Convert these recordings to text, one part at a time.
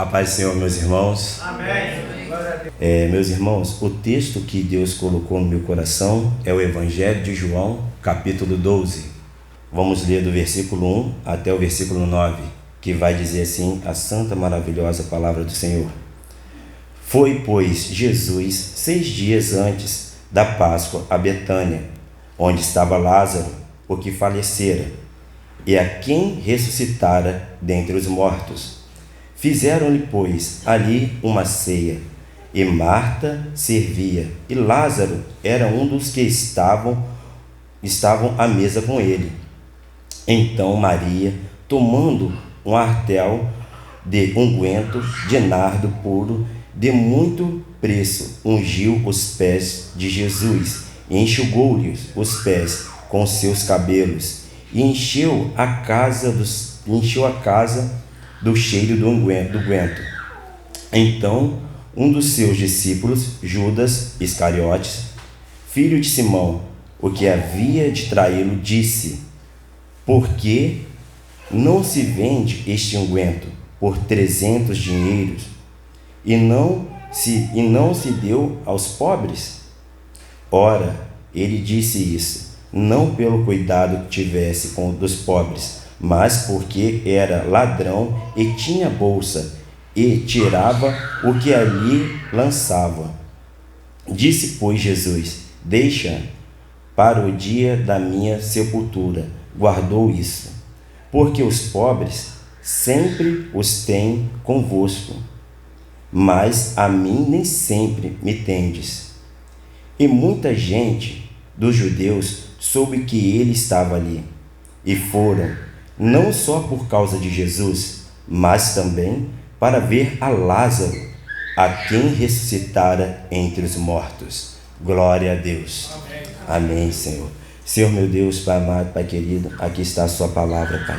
A paz do Senhor, meus irmãos. Amém. Meus irmãos, o texto que Deus colocou no meu coração é o Evangelho de João, capítulo 12. Vamos ler do versículo 1 até o versículo 9, que vai dizer assim a santa, maravilhosa palavra do Senhor. Foi, pois, Jesus 6 dias antes da Páscoa a Betânia, onde estava Lázaro, o que falecera, e a quem ressuscitara dentre os mortos. Fizeram-lhe, pois, ali uma ceia, e Marta servia, e Lázaro era um dos que estavam à mesa com ele. Então Maria, tomando um artel de unguento de nardo puro, de muito preço, ungiu os pés de Jesus, e enxugou-lhe os pés com seus cabelos, e encheu a casa do cheiro do unguento. Então um dos seus discípulos, Judas Iscariotes, filho de Simão, o que havia de traí-lo, disse: por que não se vende este unguento por 300 dinheiros e não se deu aos pobres? Ora, ele disse isso, não pelo cuidado que tivesse com dos pobres, mas porque era ladrão e tinha bolsa, e tirava o que ali lançava. Disse, pois, Jesus: deixa para o dia da minha sepultura. Guardou isso, porque os pobres sempre os tem convosco, mas a mim nem sempre me tendes. E muita gente dos judeus soube que ele estava ali, e foram, não só por causa de Jesus, mas também para ver a Lázaro, a quem ressuscitara entre os mortos. Glória a Deus. Amém, Senhor. Senhor, meu Deus, Pai amado, Pai querido, aqui está a sua palavra, Pai.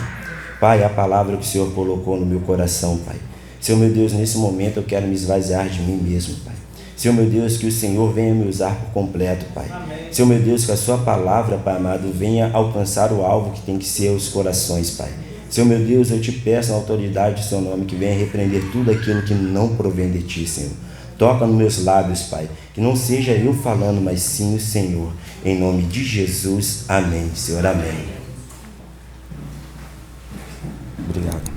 Pai, a palavra que o Senhor colocou no meu coração, Pai. Senhor, meu Deus, nesse momento eu quero me esvaziar de mim mesmo, Pai. Senhor, meu Deus, que o Senhor venha me usar por completo, Pai. Amém. Senhor, meu Deus, que a sua palavra, Pai amado, venha alcançar o alvo que tem que ser os corações, Pai. Senhor, meu Deus, eu te peço na autoridade do seu nome que venha repreender tudo aquilo que não provém de ti, Senhor. Toca nos meus lábios, Pai, que não seja eu falando, mas sim o Senhor. Em nome de Jesus, amém, Senhor, amém. Obrigado.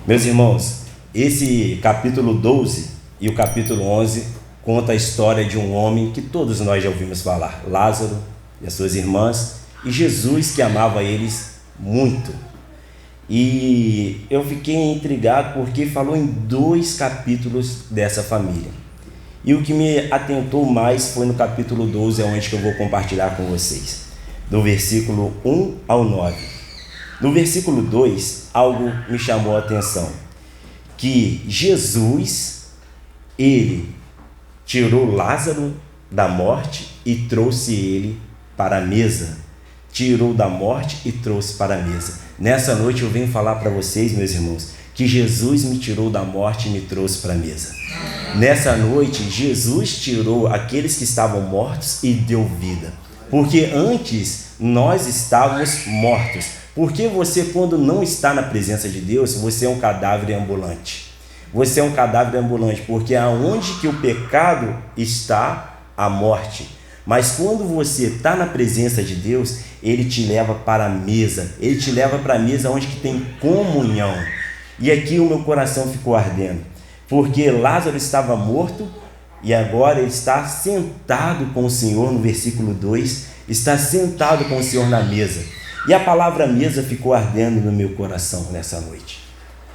Meus irmãos, esse capítulo 12 e o capítulo 11 conta a história de um homem que todos nós já ouvimos falar, Lázaro e as suas irmãs, e Jesus, que amava eles muito. E eu fiquei intrigado porque falou em 2 capítulos dessa família. E o que me atentou mais foi no capítulo 12, onde que eu vou compartilhar com vocês, do versículo 1 ao 9. No versículo 2, algo me chamou a atenção, que Jesus, ele tirou Lázaro da morte e trouxe ele para a mesa. Tirou da morte e trouxe para a mesa. Nessa noite eu venho falar para vocês, meus irmãos, que Jesus me tirou da morte e me trouxe para a mesa. Nessa noite, Jesus tirou aqueles que estavam mortos e deu vida. Porque antes nós estávamos mortos. Porque você, quando não está na presença de Deus, você é um cadáver ambulante. Você é um cadáver ambulante, porque aonde que o pecado está, a morte. Mas quando você está na presença de Deus, Ele te leva para a mesa. Ele te leva para a mesa onde que tem comunhão. E aqui o meu coração ficou ardendo, porque Lázaro estava morto e agora ele está sentado com o Senhor, no versículo 2, está sentado com o Senhor na mesa. E a palavra mesa ficou ardendo no meu coração nessa noite.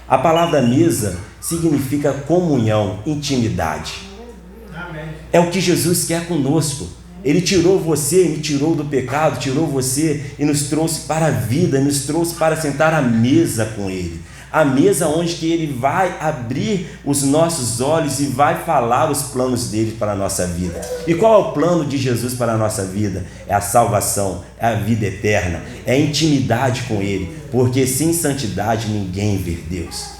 A palavra mesa significa comunhão, intimidade. É o que Jesus quer conosco. Ele tirou você, me tirou do pecado, tirou você e nos trouxe para a vida, nos trouxe para sentar à mesa com Ele. A mesa onde que Ele vai abrir os nossos olhos e vai falar os planos dele para a nossa vida. E qual é o plano de Jesus para a nossa vida? É a salvação, é a vida eterna, é a intimidade com Ele, porque sem santidade ninguém vê Deus.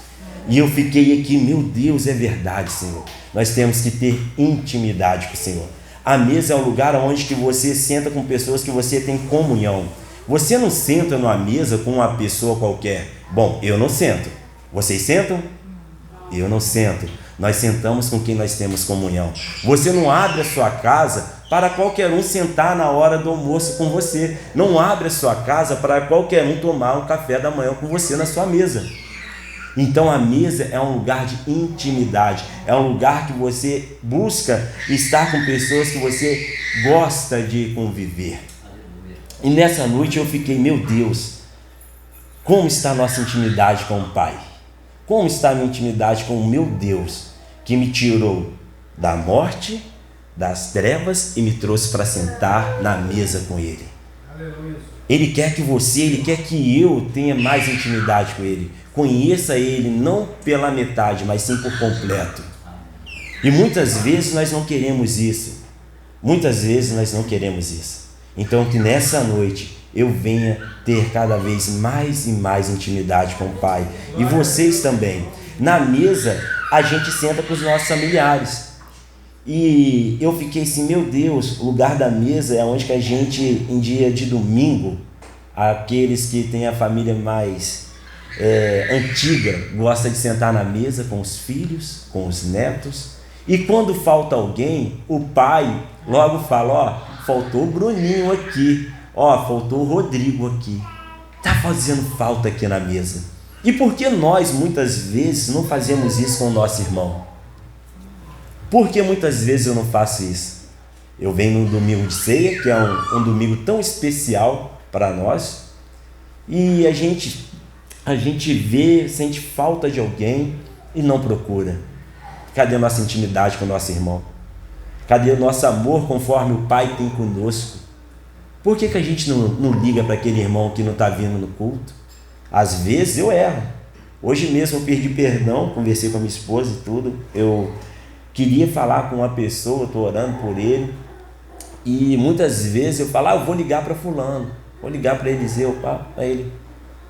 E eu fiquei aqui, meu Deus, é verdade, Senhor. Nós temos que ter intimidade com o Senhor. A mesa é um lugar onde que você senta com pessoas que você tem comunhão. Você não senta numa mesa com uma pessoa qualquer. Bom, eu não sento. Vocês sentam? Eu não sento. Nós sentamos com quem nós temos comunhão. Você não abre a sua casa para qualquer um sentar na hora do almoço com você. Não abre a sua casa para qualquer um tomar um café da manhã com você na sua mesa. Então a mesa é um lugar de intimidade, é um lugar que você busca estar com pessoas que você gosta de conviver. E nessa noite eu fiquei, meu Deus, como está a nossa intimidade com o Pai? Como está a minha intimidade com o meu Deus, que me tirou da morte, das trevas e me trouxe para sentar na mesa com Ele? Ele quer que você, Ele quer que eu tenha mais intimidade com Ele. Conheça Ele não pela metade, mas sim por completo. E muitas vezes nós não queremos isso. Muitas vezes nós não queremos isso. Então que nessa noite eu venha ter cada vez mais e mais intimidade com o Pai. E vocês também. Na mesa a gente senta com os nossos familiares. E eu fiquei assim, meu Deus, o lugar da mesa é onde que a gente, em dia de domingo, aqueles que têm a família mais antiga, gosta de sentar na mesa com os filhos, com os netos. E quando falta alguém, o pai logo fala, ó, faltou o Bruninho aqui, ó, faltou o Rodrigo aqui. Está fazendo falta aqui na mesa. E por que nós, muitas vezes, não fazemos isso com o nosso irmão? Por que muitas vezes eu não faço isso? Eu venho no domingo de ceia, que é um domingo tão especial para nós, e a gente vê, sente falta de alguém e não procura. Cadê a nossa intimidade com o nosso irmão? Cadê o nosso amor conforme o Pai tem conosco? Por que a gente não liga para aquele irmão que não está vindo no culto? Às vezes eu erro. Hoje mesmo eu pedi perdão, conversei com a minha esposa e tudo. Eu queria falar com uma pessoa, estou orando por ele. E muitas vezes eu falo, eu vou ligar para fulano. Vou ligar para Eliseu, para ele.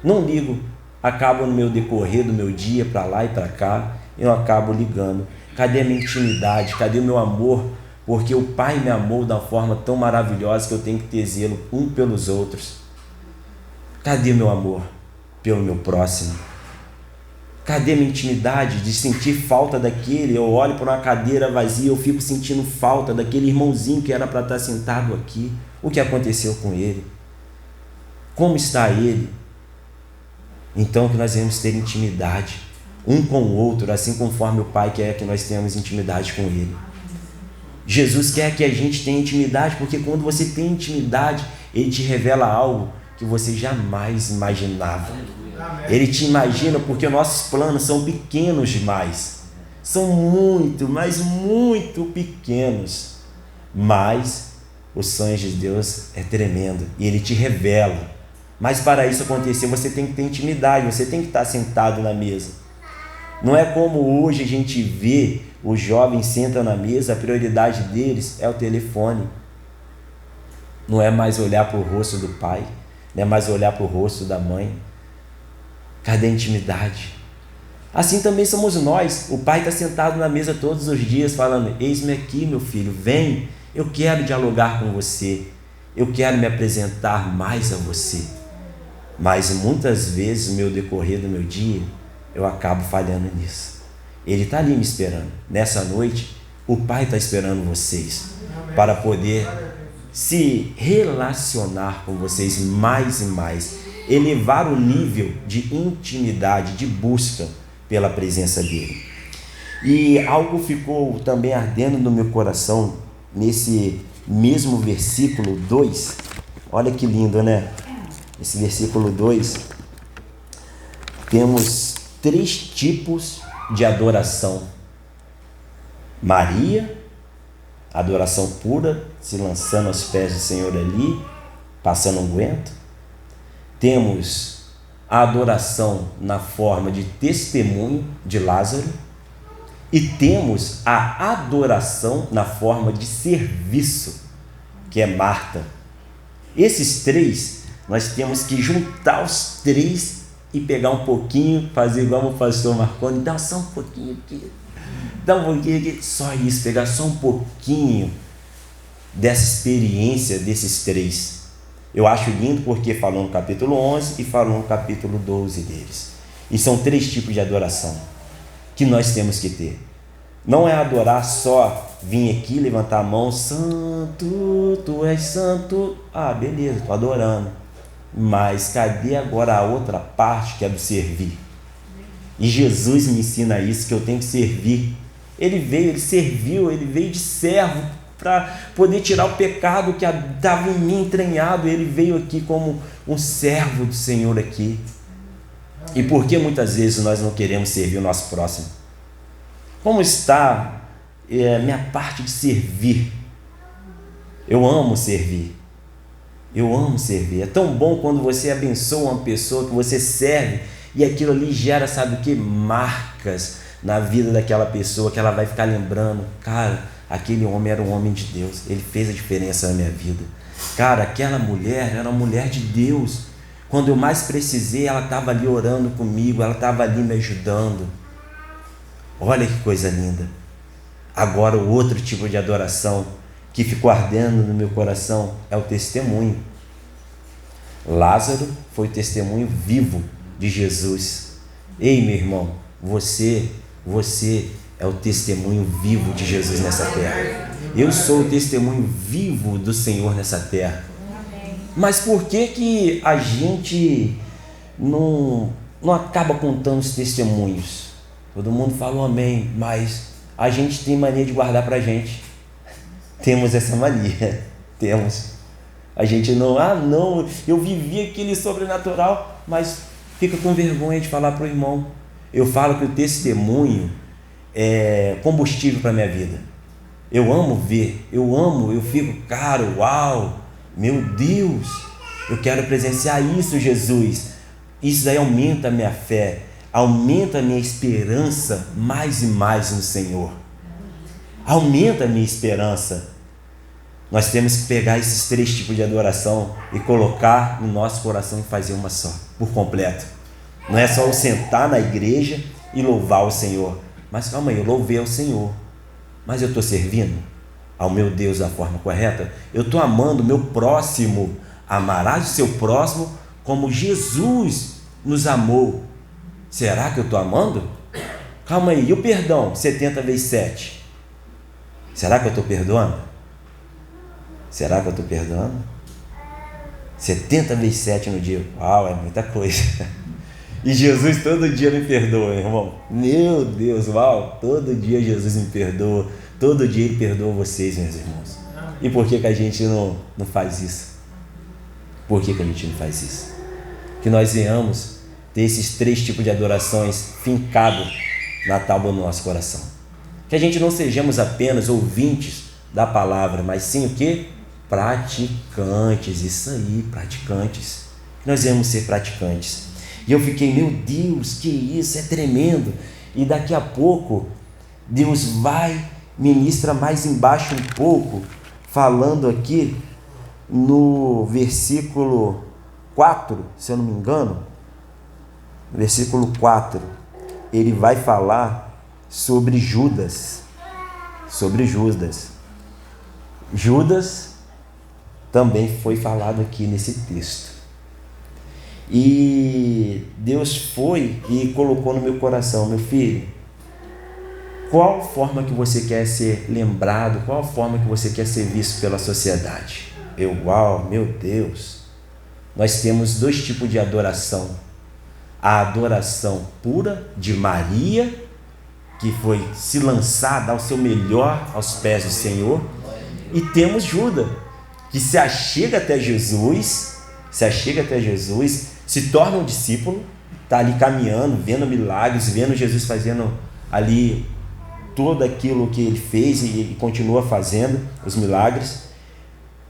Não ligo. Acabo no meu decorrer do meu dia, para lá e para cá, eu acabo ligando. Cadê a minha intimidade? Cadê o meu amor? Porque o Pai me amou de uma forma tão maravilhosa que eu tenho que ter zelo um pelos outros. Cadê o meu amor pelo meu próximo? Cadê a minha intimidade de sentir falta daquele? Eu olho para uma cadeira vazia, eu fico sentindo falta daquele irmãozinho que era para estar sentado aqui. O que aconteceu com ele? Como está ele? Então que nós devemos ter intimidade um com o outro, assim conforme o Pai quer que nós tenhamos intimidade com Ele. Jesus quer que a gente tenha intimidade, porque quando você tem intimidade, Ele te revela algo que você jamais imaginava. Ele te imagina, porque nossos planos são pequenos demais. São muito, mas muito pequenos. Mas os sonhos de Deus é tremendo e Ele te revela. Mas para isso acontecer, você tem que ter intimidade, você tem que estar sentado na mesa. Não é como hoje a gente vê os jovens sentam na mesa, a prioridade deles é o telefone. Não é mais olhar para o rosto do pai, não é mais olhar para o rosto da mãe. Cadê a intimidade? Assim também somos nós. O pai está sentado na mesa todos os dias falando, eis-me aqui, meu filho, vem, eu quero dialogar com você, eu quero me apresentar mais a você. Mas muitas vezes no meu decorrer do meu dia, eu acabo falhando nisso. Ele está ali me esperando. Nessa noite, o Pai está esperando vocês para poder se relacionar com vocês mais e mais, elevar o nível de intimidade, de busca pela presença dele. E algo ficou também ardendo no meu coração nesse mesmo versículo 2. Olha que lindo, né? Esse versículo 2, temos 3 tipos de adoração. Maria, adoração pura, se lançando aos pés do Senhor ali, passando unguento. Temos a adoração na forma de testemunho de Lázaro. E temos a adoração na forma de serviço, que é Marta. Esses 3, nós temos que juntar os 3 e pegar um pouquinho, fazer igual o pastor Marconi, dá só um pouquinho aqui, dá um pouquinho aqui, só isso, pegar só um pouquinho dessa experiência desses 3. Eu acho lindo porque falou no capítulo 11 e falou no capítulo 12 deles. E são 3 tipos de adoração. que nós temos que ter. Não é adorar só vir aqui, levantar a mão, santo, tu és santo. Ah, beleza, estou adorando. Mas cadê agora a outra parte, que é do servir? E Jesus me ensina isso, que eu tenho que servir. Ele veio, ele serviu, ele veio de servo para poder tirar o pecado que estava em mim entranhado. Ele veio aqui como um servo do Senhor aqui. E por que muitas vezes nós não queremos servir o nosso próximo? Como está minha parte de servir? Eu amo servir. Eu amo servir. É tão bom quando você abençoa uma pessoa, que você serve, e aquilo ali gera, sabe o que? Marcas na vida daquela pessoa, que ela vai ficar lembrando, cara, aquele homem era um homem de Deus, ele fez a diferença na minha vida. Cara, aquela mulher era uma mulher de Deus. Quando eu mais precisei, ela estava ali orando comigo, ela estava ali me ajudando. Olha que coisa linda. Agora, o outro tipo de adoração que ficou ardendo no meu coração é o testemunho. Lázaro foi o testemunho vivo de Jesus. Ei, meu irmão, você é o testemunho vivo de Jesus nessa terra. Eu sou o testemunho vivo do Senhor nessa terra. Mas por que a gente não acaba contando os testemunhos? Todo mundo fala amém, mas a gente tem mania de guardar pra gente. Temos essa mania, temos. A gente não, eu vivi aquele sobrenatural, mas fica com vergonha de falar pro irmão. Eu falo que o testemunho é combustível para minha vida. Eu amo ver, eu fico, cara, uau, meu Deus, eu quero presenciar isso, Jesus. Isso daí aumenta a minha fé, aumenta a minha esperança mais e mais no Senhor. Aumenta a minha esperança. Nós temos que pegar esses 3 tipos de adoração e colocar no nosso coração e fazer uma só, por completo. Não é só eu sentar na igreja e louvar o Senhor. Mas calma aí, eu louvei ao Senhor, mas eu estou servindo ao meu Deus da forma correta? Eu estou amando o meu próximo? Amarás o seu próximo como Jesus nos amou. Será que eu estou amando? Calma aí, e o perdão? 70 vezes 7. Será que eu estou perdoando? Será que eu estou perdoando? 70 vezes 7 no dia. Uau, é muita coisa. E Jesus todo dia me perdoa, irmão. Meu Deus, uau, todo dia Jesus me perdoa. Todo dia Ele perdoa vocês, meus irmãos. E por que a gente não faz isso? Por que a gente não faz isso? Que nós venhamos ter esses 3 tipos de adorações fincados na tábua do nosso coração. Que a gente não sejamos apenas ouvintes da palavra, mas sim o quê? Praticantes. Isso aí, praticantes. Que nós venhamos ser praticantes. E eu fiquei, meu Deus, que isso, é tremendo. E daqui a pouco, Deus vai, ministra mais embaixo um pouco, falando aqui no versículo 4, se eu não me engano, versículo 4, ele vai falar sobre Judas. Sobre Judas. Judas também foi falado aqui nesse texto. E Deus foi e colocou no meu coração, meu filho, qual forma que você quer ser lembrado, qual forma que você quer ser visto pela sociedade? Uau, meu Deus, nós temos 2 tipos de adoração. A adoração pura de Maria, que foi se lançar, dar o seu melhor aos pés do Senhor, e temos Judas, que se achega até Jesus, se torna um discípulo, está ali caminhando, vendo milagres, vendo Jesus fazendo ali tudo aquilo que ele fez e continua fazendo os milagres.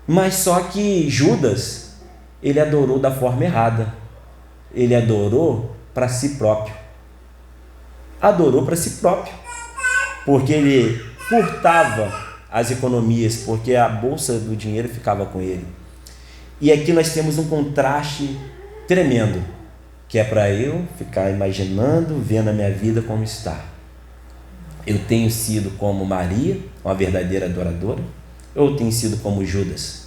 Mas só que Judas, ele adorou da forma errada. Ele adorou para si próprio. Adorou para si próprio. Porque ele furtava as economias, porque a bolsa do dinheiro ficava com ele. E aqui nós temos um contraste tremendo, que é para eu ficar imaginando, vendo a minha vida como está. Eu tenho sido como Maria, uma verdadeira adoradora, ou eu tenho sido como Judas?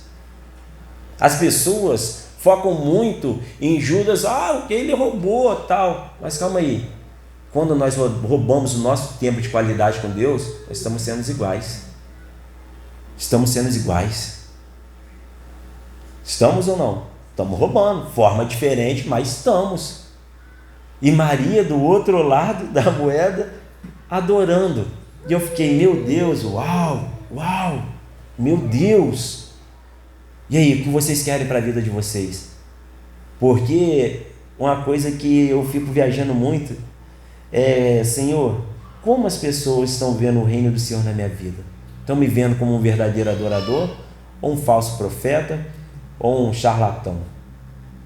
As pessoas focam muito em Judas, o que ele roubou, tal. Mas calma aí, quando nós roubamos o nosso tempo de qualidade com Deus, nós estamos sendo iguais. Estamos sendo iguais. Estamos ou não? Estamos roubando, forma diferente, mas estamos. E Maria do outro lado da moeda, adorando. E eu fiquei, meu Deus, uau, meu Deus. E aí, o que vocês querem para a vida de vocês? Porque uma coisa que eu fico viajando muito é, Senhor, como as pessoas estão vendo o reino do Senhor na minha vida? Estão me vendo como um verdadeiro adorador? Ou um falso profeta? Ou um charlatão?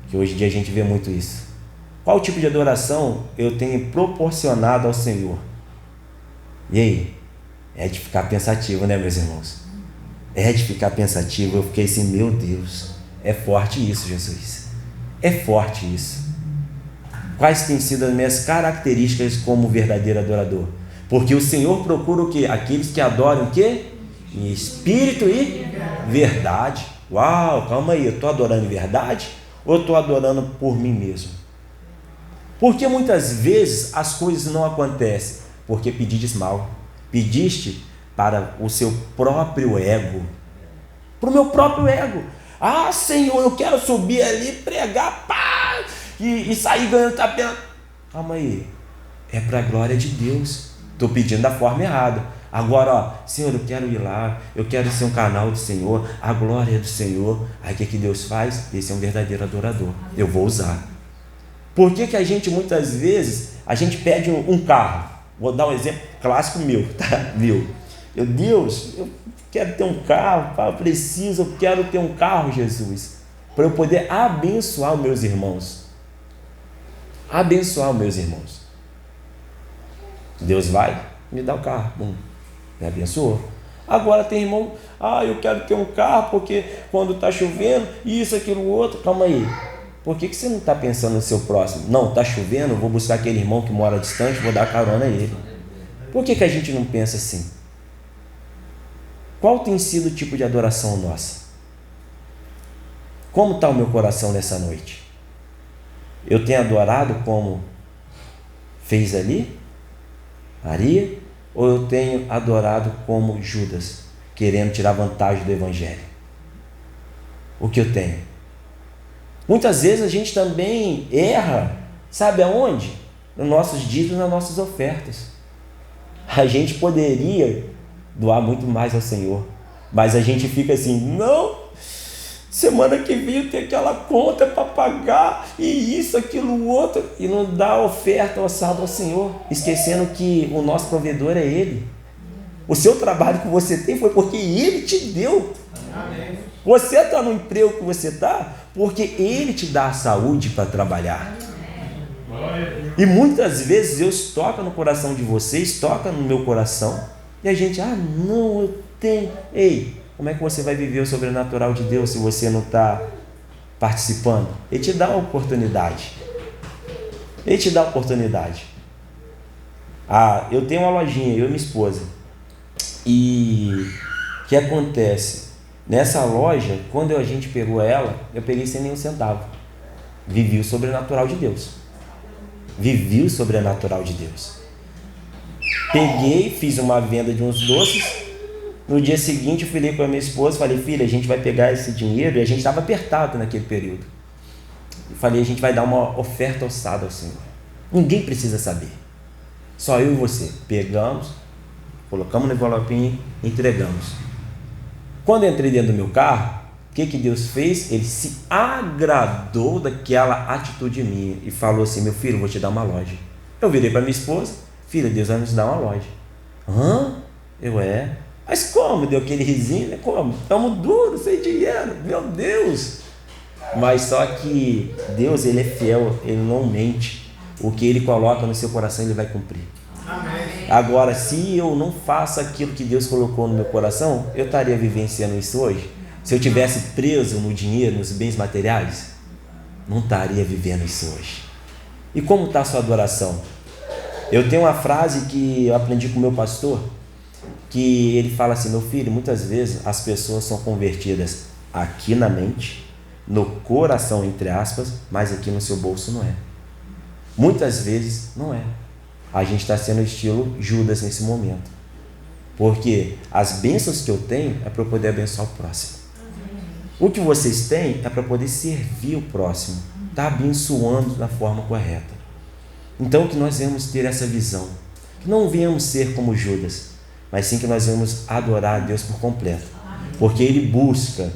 Que hoje em dia a gente vê muito isso. Qual tipo de adoração eu tenho proporcionado ao Senhor? E aí? É de ficar pensativo, né, meus irmãos? É de ficar pensativo. Eu fiquei assim, meu Deus, é forte isso, Jesus. É forte isso. Quais têm sido as minhas características como verdadeiro adorador? Porque o Senhor procura o quê? Aqueles que adoram o quê? Em espírito e verdade. Uau, calma aí, eu estou adorando em verdade? Ou estou adorando por mim mesmo? Porque muitas vezes as coisas não acontecem porque pedistes mal. Pediste para o seu próprio ego. Para o meu próprio ego. Ah, Senhor, eu quero subir ali, pregar, pá, e sair ganhando tapena. Calma aí. É para a glória de Deus. Estou pedindo da forma errada. Agora, ó, Senhor, eu quero ir lá, eu quero ser um canal do Senhor, a glória é do Senhor. Aí o que Deus faz? Esse é um verdadeiro adorador. Eu vou usar. Por que a gente muitas vezes, a gente pede um carro? Vou dar um exemplo clássico meu, tá? Deus, eu quero ter um carro, eu quero ter um carro, Jesus, para eu poder abençoar os meus irmãos. Abençoar os meus irmãos. Deus vai me dar o carro, me abençoou. Agora tem irmão, eu quero ter um carro porque quando está chovendo, isso, aquilo, outro. Calma aí. Por que você não está pensando no seu próximo? Não, está chovendo, eu vou buscar aquele irmão que mora distante, vou dar carona a ele. Por que a gente não pensa assim? Qual tem sido o tipo de adoração nossa? Como está o meu coração nessa noite? Eu tenho adorado como fez ali, Maria, ou eu tenho adorado como Judas, querendo tirar vantagem do Evangelho? O que eu tenho? Muitas vezes a gente também erra, sabe aonde? Nos nossos dízimos, nas nossas ofertas. A gente poderia doar muito mais ao Senhor, mas a gente fica assim, não, semana que vem eu tenho aquela conta para pagar, e isso, aquilo, outro, e não dá oferta ou saldo ao Senhor, esquecendo que o nosso provedor é Ele. O seu trabalho que você tem foi porque Ele te deu. Amém. Você está no emprego que você está porque Ele te dá a saúde para trabalhar. E muitas vezes Deus toca no coração de vocês, toca no meu coração, e a gente, não, eu tenho. Ei, como é que você vai viver o sobrenatural de Deus se você não está participando? Ele te dá a oportunidade. Ele te dá a oportunidade. Eu tenho uma lojinha, eu e minha esposa. E o que acontece? Nessa loja, quando a gente pegou ela, eu peguei sem nenhum centavo. Vivi o sobrenatural de Deus. Vivi o sobrenatural de Deus. Peguei, fiz uma venda de uns doces. No dia seguinte, eu falei com a minha esposa, falei, filha, a gente vai pegar esse dinheiro, e a gente estava apertado naquele período. Eu falei, a gente vai dar uma oferta alçada ao Senhor. Ninguém precisa saber. Só eu e você. Pegamos, colocamos no envelopinho e entregamos. Quando eu entrei dentro do meu carro, o que Deus fez? Ele se agradou daquela atitude minha e falou assim, meu filho, eu vou te dar uma loja. Eu virei para minha esposa, filha, Deus vai nos dar uma loja. Mas como? Deu aquele risinho, né? Como? Estamos duros, sem dinheiro, meu Deus. Mas só que Deus, Ele é fiel, Ele não mente. O que Ele coloca no seu coração, Ele vai cumprir. Amém. Agora, se eu não faço aquilo que Deus colocou no meu coração, eu estaria vivenciando isso hoje? Se eu tivesse preso no dinheiro, nos bens materiais, não estaria vivendo isso hoje. E como está a sua adoração? Eu tenho uma frase que eu aprendi com o meu pastor, que ele fala assim, meu filho, muitas vezes as pessoas são convertidas aqui na mente, no coração, entre aspas, mas aqui no seu bolso não é. Muitas vezes não é. A gente está sendo estilo Judas nesse momento. Porque as bênçãos que eu tenho é para eu poder abençoar o próximo. O que vocês têm é para poder servir o próximo. Está abençoando da forma correta. Então que nós vamos ter essa visão. Que não venhamos ser como Judas, mas sim que nós vamos adorar a Deus por completo. Porque Ele busca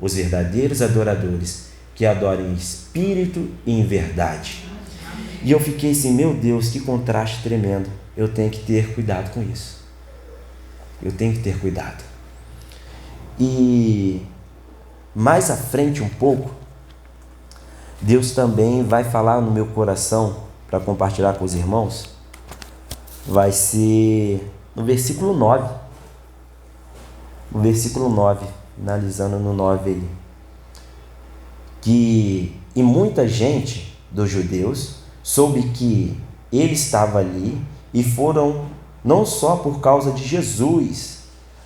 os verdadeiros adoradores que adorem em espírito e em verdade. E eu fiquei assim, meu Deus, que contraste tremendo. Eu tenho que ter cuidado com isso. Eu tenho que ter cuidado. E mais à frente um pouco, Deus também vai falar no meu coração para compartilhar com os irmãos. Vai ser no versículo 9. No versículo 9, analisando no 9 aí. E muita gente dos judeus soube que ele estava ali e foram não só por causa de Jesus,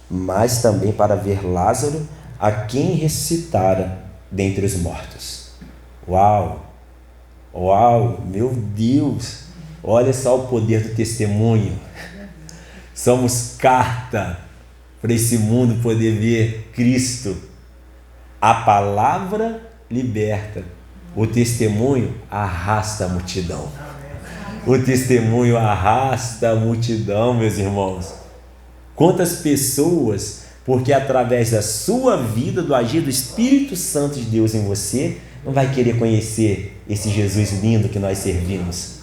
mas também para ver Lázaro, a quem ressuscitara dentre os mortos. Uau! Uau! Meu Deus! Olha só o poder do testemunho. Somos carta para esse mundo poder ver Cristo. A palavra liberta. O testemunho arrasta a multidão. O testemunho arrasta a multidão, meus irmãos. Quantas pessoas, porque através da sua vida, do agir do Espírito Santo de Deus em você, não vai querer conhecer esse Jesus lindo que nós servimos?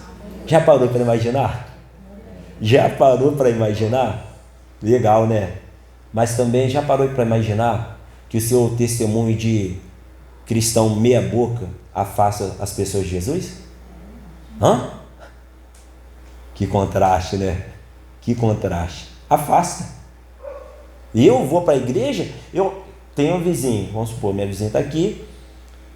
Já parou para imaginar? Já parou para imaginar? Legal, né? Mas também já parou para imaginar que o seu testemunho de cristão meia boca afasta as pessoas de Jesus? Hã? Que contraste, né? Que contraste. Afasta. E eu vou para a igreja, eu tenho um vizinho, vamos supor, minha vizinha está aqui,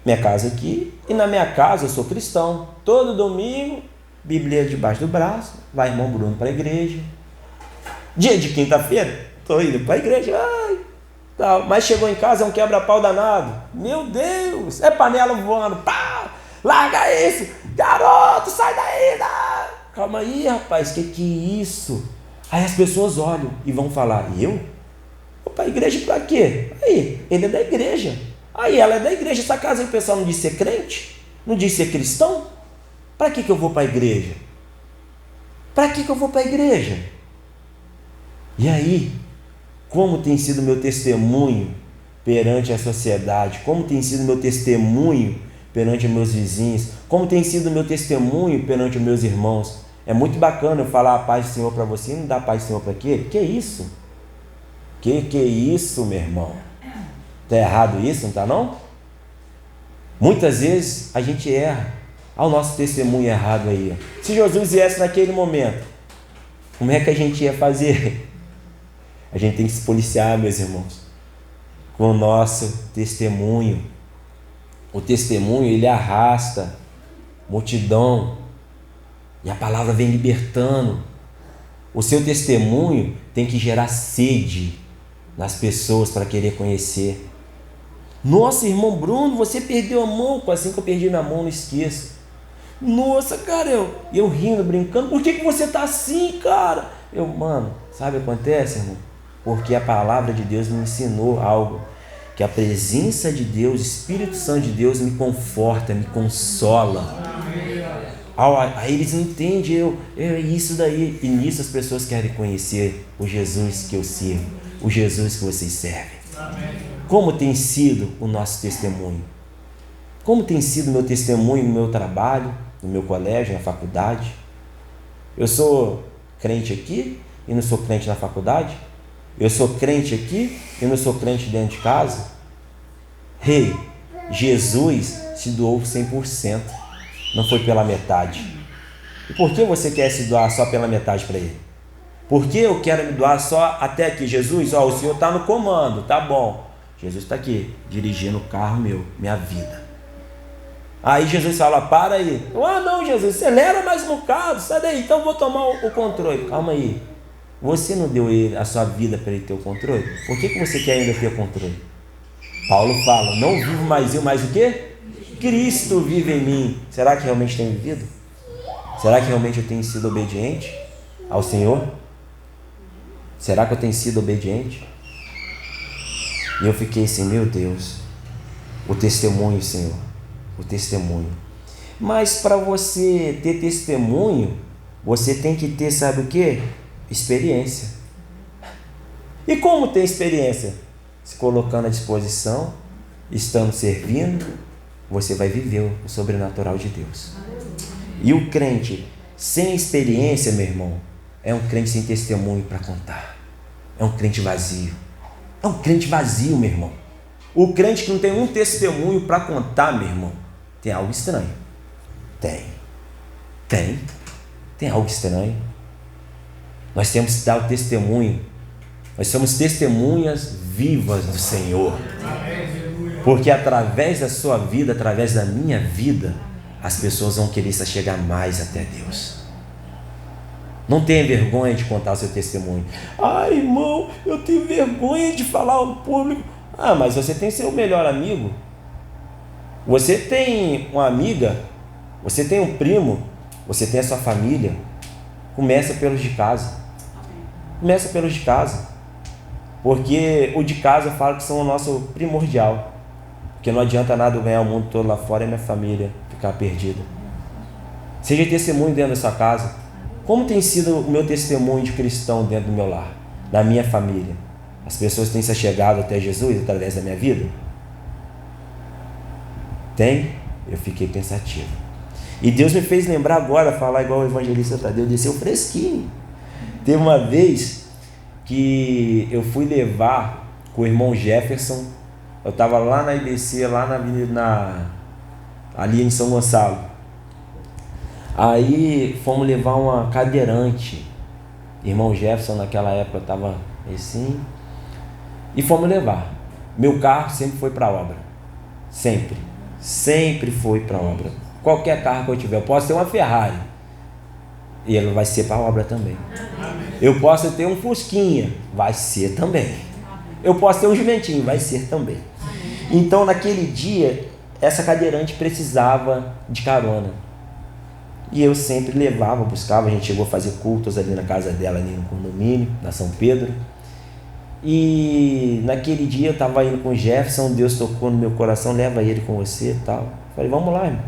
minha casa aqui, e na minha casa eu sou cristão. Todo domingo, Bíblia debaixo do braço, vai irmão Bruno para a igreja. Dia de quinta-feira, estou indo para a igreja, mas chegou em casa, é um quebra-pau danado. Meu Deus, é panela voando, pá, larga isso, garoto, sai daí, calma aí, rapaz, que é isso? Aí as pessoas olham e vão falar, eu? Vou para a igreja para quê? Aí, ele é da igreja. Aí, ela é da igreja. Essa casa aí o pessoal não diz ser crente? Não diz ser cristão? Para que eu vou para a igreja? Para que eu vou para a igreja? E aí, como tem sido meu testemunho perante a sociedade? Como tem sido meu testemunho perante meus vizinhos? Como tem sido meu testemunho perante os meus irmãos? É muito bacana eu falar a paz do Senhor para você e não dar a paz do Senhor para quê? Que é isso? Que é isso, meu irmão? Está errado isso, não está não? Muitas vezes a gente erra. Olha o nosso testemunho errado aí. Se Jesus viesse naquele momento, como é que a gente ia fazer? A gente tem que se policiar, meus irmãos, com o nosso testemunho. O testemunho, ele arrasta multidão. E a palavra vem libertando. O seu testemunho tem que gerar sede nas pessoas para querer conhecer. Nossa, irmão Bruno, você perdeu a mão. Assim que eu perdi minha mão, não esqueço. Nossa, cara, eu rindo, brincando. Por que você tá assim, cara? Mano, sabe o que acontece, irmão? Porque a palavra de Deus me ensinou algo. Que a presença de Deus, o Espírito Santo de Deus me conforta, me consola. Aí eles entendem, isso daí. E nisso as pessoas querem conhecer o Jesus que eu sirvo, o Jesus que vocês servem. Como tem sido o nosso testemunho? Como tem sido o meu testemunho no meu trabalho, no meu colégio, na faculdade? Eu sou crente aqui e não sou crente na faculdade? Eu sou crente aqui e não sou crente dentro de casa? Jesus se doou 100%. Não foi pela metade. E por que você quer se doar só pela metade para ele? Por que eu quero me doar só até aqui? Jesus, o Senhor está no comando, tá bom. Jesus está aqui, dirigindo o carro meu, minha vida. Aí Jesus fala, para aí. Não, Jesus, acelera mais um bocado, sai daí, então eu vou tomar o controle. Calma aí. Você não deu a sua vida para ele ter o controle? Por que você quer ainda ter o controle? Paulo fala, não vivo mais eu, mas o quê? Cristo vive em mim. Será que realmente tem vivido? Será que realmente eu tenho sido obediente ao Senhor? Será que eu tenho sido obediente? E eu fiquei assim, meu Deus, o testemunho, Senhor, o testemunho. Mas para você ter testemunho, você tem que ter, sabe o quê? Experiência. E como ter experiência? Se colocando à disposição, estando servindo, você vai viver o sobrenatural de Deus. E o crente sem experiência, meu irmão, é um crente sem testemunho para contar. É um crente vazio. É um crente vazio, meu irmão. O crente que não tem um testemunho para contar, meu irmão, tem algo estranho. Tem algo estranho. Nós temos que dar o testemunho. Nós somos testemunhas vivas do Senhor. Porque através da sua vida, através da minha vida, as pessoas vão querer se chegar mais até Deus. Não tenha vergonha de contar o seu testemunho. Ah, irmão, eu tenho vergonha de falar ao público. Ah, mas você tem seu melhor amigo. Você tem uma amiga. Você tem um primo. Você tem a sua família. Começa pelos de casa. Começa pelos de casa. Porque o de casa eu falo que são o nosso primordial. Porque não adianta nada eu ganhar o mundo todo lá fora e minha família ficar perdida. Seja testemunho dentro da sua casa. Como tem sido o meu testemunho de cristão dentro do meu lar, da minha família? As pessoas têm se chegado até Jesus através da minha vida? Tem? Eu fiquei pensativo. E Deus me fez lembrar agora, falar igual o evangelista Tadeu, desceu fresquinho. Teve uma vez que eu fui levar com o irmão Jefferson. Eu estava lá na IBC, lá na avenida, ali em São Gonçalo. Aí fomos levar uma cadeirante. Irmão Jefferson naquela época estava assim. E fomos levar. Meu carro sempre foi para a obra. Sempre foi para a obra. Qualquer carro que eu tiver, eu posso ter uma Ferrari e ele vai ser para a obra também. Eu posso ter um Fusquinha, vai ser também. Eu posso ter um Jumentinho, vai ser também. Então naquele dia, essa cadeirante precisava de carona. E eu sempre levava, buscava. A gente chegou a fazer cultos ali na casa dela, ali no condomínio, na São Pedro. E naquele dia eu estava indo com o Jefferson, Deus tocou no meu coração, leva ele com você e tal. Falei, vamos lá, irmão.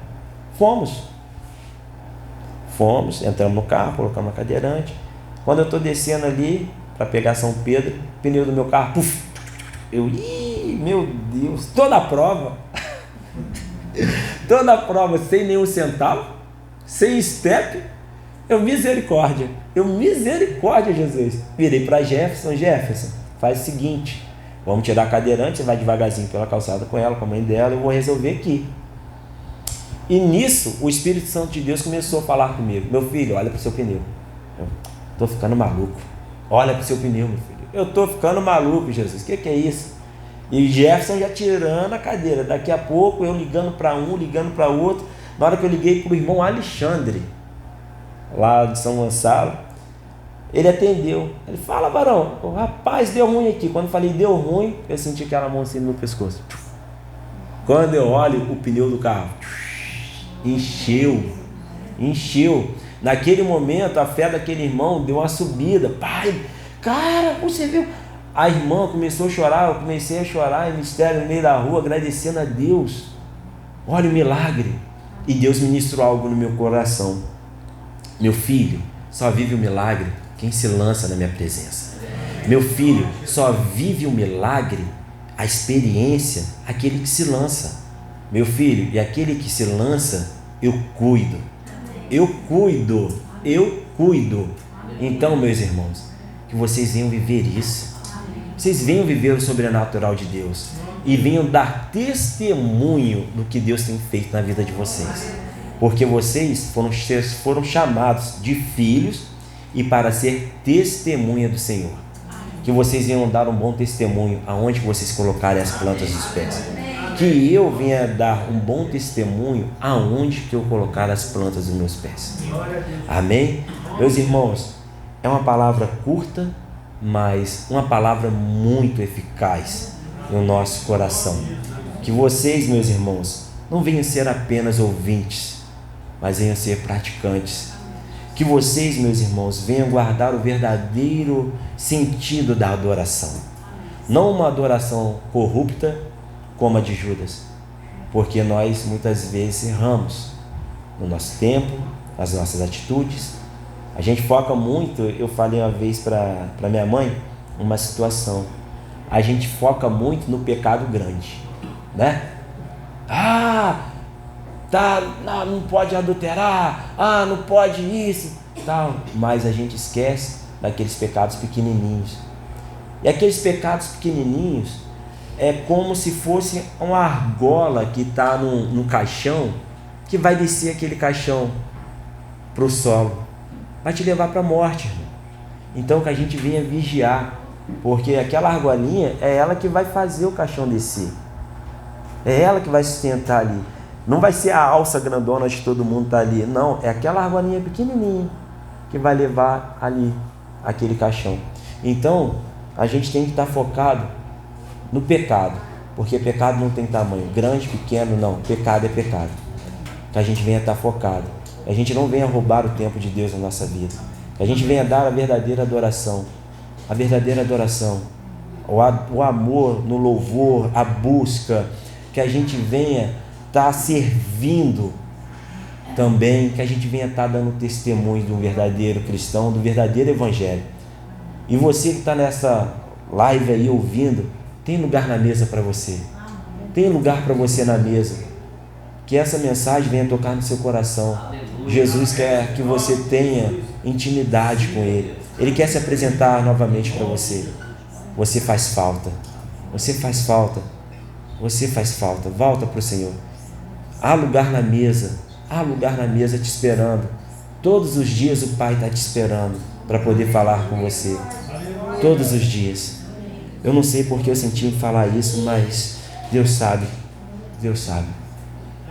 Fomos, entramos no carro, colocamos a cadeirante. Quando eu estou descendo ali para pegar São Pedro, o pneu do meu carro, puf, meu Deus, toda a prova, sem nenhum centavo, sem step, misericórdia, Jesus. Virei para Jefferson, faz o seguinte, vamos tirar a cadeirante, você vai devagarzinho pela calçada com ela, com a mãe dela, eu vou resolver aqui. E nisso, o Espírito Santo de Deus começou a falar comigo. Meu filho, olha para o seu pneu. Eu estou ficando maluco. Olha para o seu pneu, meu filho. Eu estou ficando maluco, Jesus. O que é isso? E Jefferson já tirando a cadeira. Daqui a pouco, eu ligando para um, ligando para outro. Na hora que eu liguei para o irmão Alexandre, lá de São Gonçalo, ele atendeu. Ele fala, varão, o rapaz deu ruim aqui. Quando eu falei deu ruim, eu senti aquela mão assim no meu pescoço. Quando eu olho o pneu do carro, encheu. Naquele momento a fé daquele irmão deu uma subida. Pai, cara, você viu? A irmã começou a chorar, eu comecei a chorar em mistério no meio da rua, agradecendo a Deus. Olha o milagre. E Deus ministrou algo no meu coração. Meu filho, só vive o milagre quem se lança na minha presença. Meu filho, só vive o milagre, a experiência, aquele que se lança. Meu filho, e aquele que se lança, eu cuido. Então, meus irmãos, que vocês venham viver isso. Vocês venham viver o sobrenatural de Deus. E venham dar testemunho do que Deus tem feito na vida de vocês. Porque vocês foram chamados de filhos e para ser testemunha do Senhor. Que vocês venham dar um bom testemunho aonde vocês colocarem as plantas dos pés. Que eu venha dar um bom testemunho aonde que eu colocar as plantas dos meus pés. Amém? Meus irmãos, é uma palavra curta, mas uma palavra muito eficaz no nosso coração. Que vocês, meus irmãos, não venham ser apenas ouvintes, mas venham ser praticantes Que vocês, meus irmãos, venham guardar o verdadeiro sentido da adoração. Não uma adoração corrupta como a de Judas, porque nós muitas vezes erramos no nosso tempo, nas nossas atitudes. A gente foca muito, eu falei uma vez para minha mãe, uma situação, a gente foca muito no pecado grande, né? Não pode adulterar, não pode isso, tal. Mas a gente esquece daqueles pecados pequenininhos. E aqueles pecados pequenininhos é como se fosse uma argola que está no caixão, que vai descer aquele caixão para o solo, vai te levar para a morte, irmão. Então que a gente venha vigiar, porque aquela argolinha é ela que vai fazer o caixão descer, é ela que vai sustentar ali. Não vai ser a alça grandona de todo mundo está ali, não, é aquela argolinha pequenininha que vai levar ali aquele caixão. Então a gente tem que estar focado no pecado, porque pecado não tem tamanho, grande, pequeno, não, pecado é pecado. Que a gente venha estar focado, que a gente não venha roubar o tempo de Deus na nossa vida, que a gente venha dar a verdadeira adoração, o amor no louvor, a busca, que a gente venha estar servindo também, que a gente venha estar dando testemunho do verdadeiro cristão, do verdadeiro evangelho. E você que está nessa live aí ouvindo, tem lugar na mesa para você, tem lugar para você na mesa, que essa mensagem venha tocar no seu coração. Jesus quer que você tenha intimidade com Ele, Ele quer se apresentar novamente para você. Você faz falta, volta para o Senhor. Há lugar na mesa te esperando. Todos os dias o Pai está te esperando para poder falar com você, todos os dias. Eu não sei porque eu senti em falar isso, mas Deus sabe.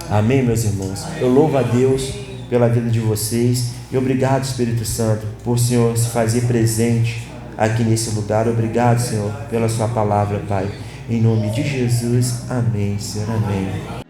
Amém, meus irmãos? Eu louvo a Deus pela vida de vocês e obrigado, Espírito Santo, por o Senhor se fazer presente aqui nesse lugar. Obrigado, Senhor, pela sua palavra, Pai. Em nome de Jesus, amém, Senhor, amém.